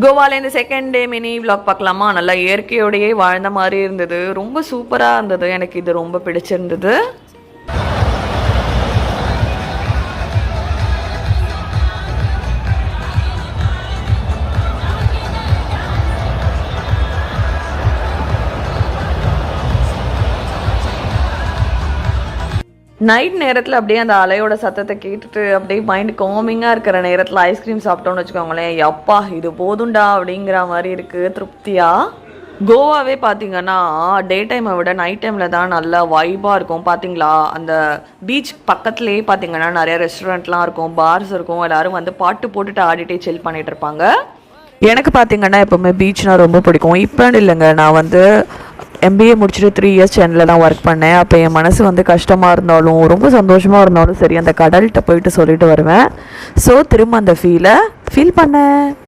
கோவால இந்த second day mini vlog பார்க்கலாமா? நல்லா இயற்கையோடையே வாழ்ந்த மாதிரி இருந்தது. ரொம்ப சூப்பரா இருந்தது. எனக்கு இது ரொம்ப பிடிச்சிருந்தது. நைட் நேரத்தில் அப்படியே அந்த அலையோட சத்தத்தை கேட்டுட்டு அப்படியே மைண்ட் காமிங்காக இருக்கிற நேரத்தில் ஐஸ்கிரீம் சாப்பிட்டோன்னு வச்சுக்கோங்களேன், எப்பா இது போதுண்டா அப்படிங்கிற மாதிரி இருக்குது திருப்தியாக. கோவாவே பார்த்தீங்கன்னா டே டைமை விட நைட் டைமில் தான் நல்லா வைபாக இருக்கும். பார்த்தீங்களா, அந்த பீச் பக்கத்துலேயே பார்த்தீங்கன்னா நிறைய ரெஸ்டாரண்ட்லாம் இருக்கும், பார்ஸ் இருக்கும். எல்லோரும் வந்து பாட்டு போட்டுட்டு ஆடிட்டே சில் பண்ணிகிட்டு இருப்பாங்க. எனக்கு பார்த்தீங்கன்னா எப்போவுமே பீச்னால் ரொம்ப பிடிக்கும். இப்போன்னு இல்லைங்க, நான் வந்து MBA முடிச்சுட்டு 3 இயர்ஸ் சென்னையில் தான் ஒர்க் பண்ணேன். அப்போ என் மனசு வந்து கஷ்டமாக இருந்தாலும் ரொம்ப சந்தோஷமாக இருந்தாலும் சரி, அந்த கடல்கிட்ட போயிட்டு சொல்லிட்டு வருவேன். ஸோ திரும்ப அந்த ஃபீல் பண்ணேன்.